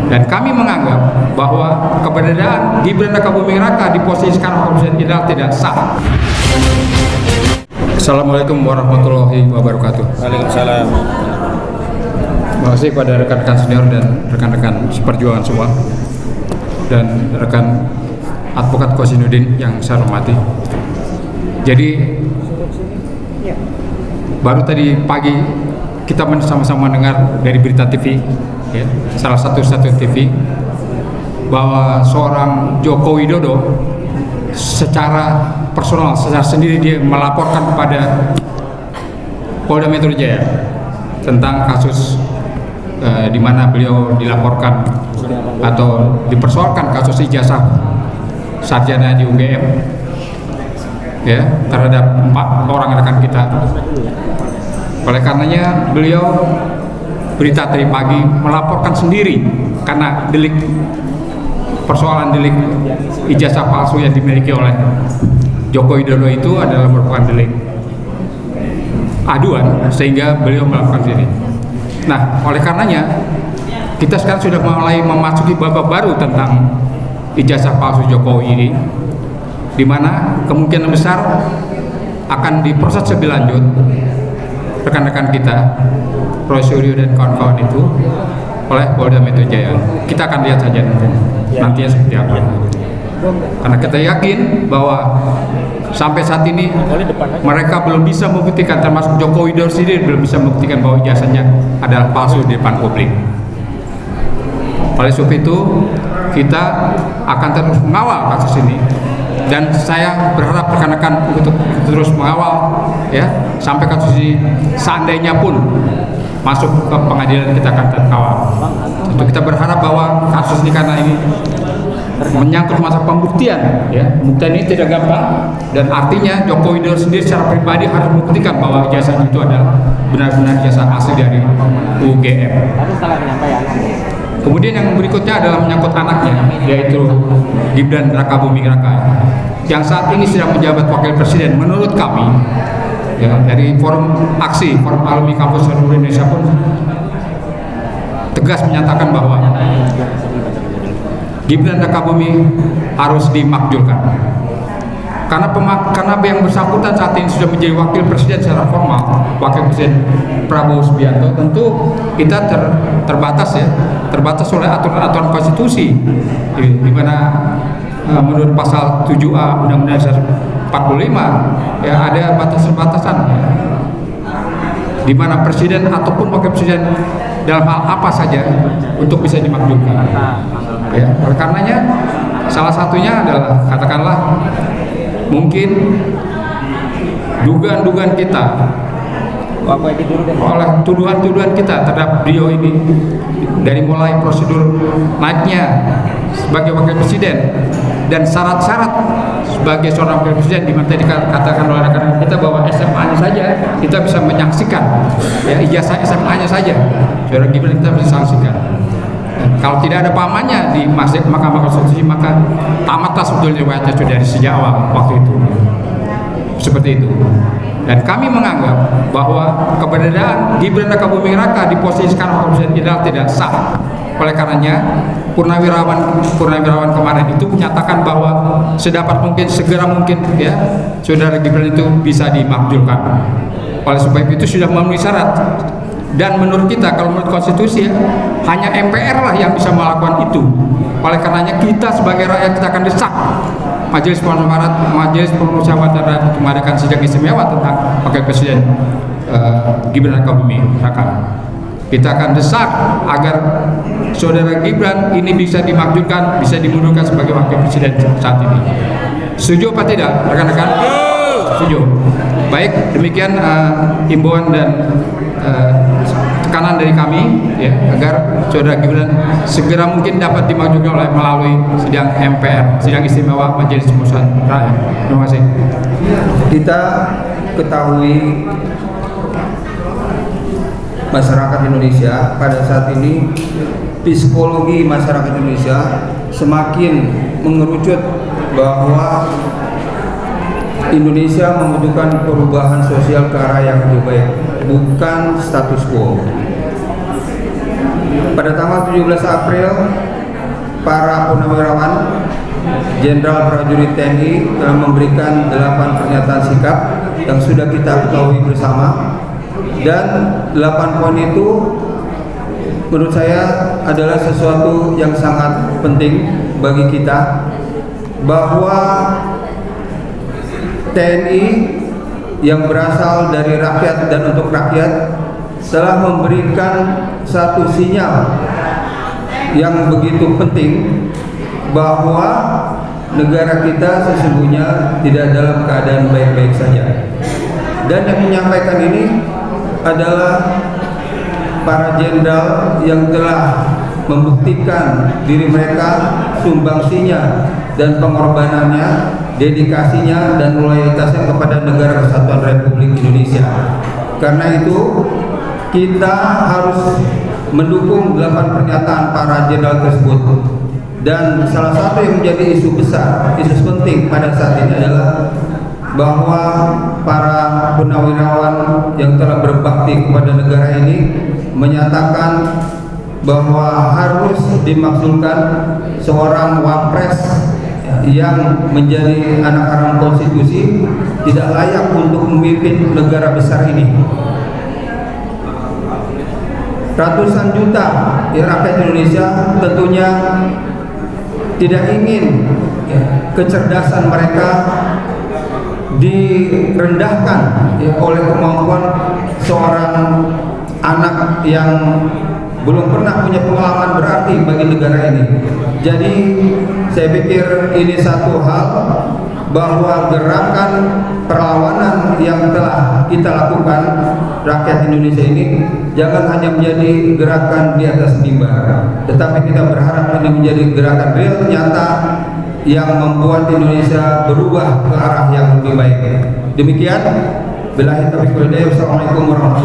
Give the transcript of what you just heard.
Dan kami menganggap bahwa keberadaan Gibran Rakabuming Raka di posisi sekarang Wakil Presiden Jenderal tidak sah. Assalamualaikum warahmatullahi wabarakatuh. Waalaikumsalam. Terima kasih kepada rekan-rekan senior dan rekan-rekan seperjuangan semua dan rekan advokat Kosinudin yang saya hormati. Jadi baru tadi pagi kita sama-sama mendengar dari berita TV, ya, salah satu stasiun TV, bahwa seorang Joko Widodo secara personal, secara sendiri dia melaporkan kepada Polda Metro Jaya tentang kasus di mana beliau dilaporkan atau dipersoalkan kasus ijazah sarjana di UGM, ya, terhadap 4 orang rekan kita. Oleh karenanya beliau berita tadi pagi melaporkan sendiri karena persoalan delik ijazah palsu yang dimiliki oleh Joko Widodo itu adalah merupakan delik aduan, sehingga beliau melakukan sendiri. Nah, oleh karenanya kita sekarang sudah mulai memasuki babak baru tentang ijazah palsu Jokowi ini, di mana kemungkinan besar akan diproses lebih lanjut rekan-rekan kita, Roy Suryo dan kawan-kawan itu oleh Polda Metro Jaya. Kita akan lihat saja nantinya seperti apa. Karena kita yakin bahwa sampai saat ini mereka belum bisa membuktikan, termasuk Joko Widodo sendiri belum bisa membuktikan bahwa ijazahnya adalah palsu di depan publik. Oleh sebab itu kita akan terus mengawal kasus ini, dan saya berharap rekan-rekan untuk terus mengawal, ya, sampai kasus ini seandainya pun masuk ke pengadilan, kita akan tetap kawal. Untuk kita berharap bahwa kasus ini, karena ini menyangkut masa pembuktian, ya, pembuktian ini tidak gampang, dan artinya Joko Widodo sendiri secara pribadi harus membuktikan bahwa ijazah itu adalah benar-benar ijazah asli dari UGM. Kemudian yang berikutnya adalah menyangkut anaknya, yaitu Gibran Rakabuming Raka, yang saat ini sedang menjabat Wakil Presiden. Menurut kami, ya, dari forum alumni kampus seluruh Indonesia pun tegas menyatakan bahwa Gibran Rakabuming harus dimakzulkan. Karena yang bersangkutan saat ini sudah menjadi Wakil Presiden secara formal, Wakil Presiden Prabowo Subianto, tentu kita terbatas oleh aturan-aturan konstitusi, di mana menurut pasal 7A Undang-Undang Dasar 45, ya, ada batasan-batasan, di mana presiden ataupun wakil presiden dalam hal apa saja untuk bisa dimakzulkan. Ya, oleh karenanya salah satunya adalah, katakanlah, mungkin dugaan-dugaan kita oleh tuduhan-tuduhan kita terhadap beliau ini, dari mulai prosedur naiknya sebagai wakil presiden dan syarat-syarat sebagai seorang wakil presiden, di mana tadi katakan oleh rekan-rekan kita bahwa SMA-nya saja kita bisa menyaksikan, ya, ijazah SMA-nya saja saudara Gibran kita bisa saksikan. Kalau tidak ada pamannya di Mahkamah Konstitusi, maka tamatlah sebetulnya riwayatnya sudah dari sejak awal waktu itu. Seperti itu. Dan kami menganggap bahwa keberadaan Gibran Rakabuming Raka di posisi sekarang Wakil Presiden Jenderal tidak sah. Oleh karenanya Purnawirawan kemarin itu menyatakan bahwa sedapat mungkin, segera mungkin, ya, saudara Gibran itu bisa dimakzulkan. Oleh sebab itu sudah memenuhi syarat. Dan menurut kita, kalau menurut konstitusi, ya, hanya MPR lah yang bisa melakukan itu. Oleh karenanya kita sebagai rakyat, kita akan desak Majelis Permusyawaratan Rakyat untuk mengadakan sidang istimewa tentang Wakil Presiden Gibran Rakabuming Raka. Kita akan desak agar saudara Gibran ini bisa dimakzulkan, bisa dimundurkan sebagai Wakil Presiden saat ini. Setuju apa tidak, rekan-rekan? Setuju. Baik, demikian himbauan dan tekanan dari kami, ya, agar saudara Gibran segera mungkin dapat dimakzulkan melalui sidang MPR, sidang istimewa Majelis Permusyawaratan Rakyat. Terima kasih. Kita ketahui masyarakat Indonesia pada saat ini, psikologi masyarakat Indonesia semakin mengerucut bahwa Indonesia membutuhkan perubahan sosial ke arah yang lebih baik, bukan status quo. pada tanggal 17 April para purnawirawan Jenderal Prajurit TNI telah memberikan 8 pernyataan sikap yang sudah kita ketahui bersama, dan 8 poin itu menurut saya adalah sesuatu yang sangat penting bagi kita, bahwa TNI yang berasal dari rakyat dan untuk rakyat telah memberikan satu sinyal yang begitu penting bahwa negara kita sesungguhnya tidak dalam keadaan baik-baik saja. Dan yang menyampaikan ini adalah para jenderal yang telah membuktikan diri mereka, sumbangsinya dan pengorbanannya, dedikasinya dan loyalitasnya kepada Negara Kesatuan Republik Indonesia. Karena itu kita harus mendukung 8 pernyataan para jenderal tersebut. Dan salah satu yang menjadi isu besar, isu penting pada saat ini adalah bahwa para purnawirawan yang telah berbakti kepada negara ini menyatakan bahwa harus dimaksudkan seorang wapres yang menjadi anak haram konstitusi tidak layak untuk memimpin negara besar ini. Ratusan juta rakyat Indonesia tentunya tidak ingin kecerdasan mereka direndahkan oleh kemampuan seorang anak yang belum pernah punya pengalaman berarti bagi negara ini. Jadi saya pikir ini satu hal, bahwa gerakan perlawanan yang telah kita lakukan rakyat Indonesia ini jangan hanya menjadi gerakan di atas mimbar, tetapi kita berharap ini menjadi gerakan real, nyata, yang membuat Indonesia berubah ke arah yang lebih baik. Demikian, billahi taufiq wal hidayah. Wassalamualaikum warahmatullahi wabarakatuh.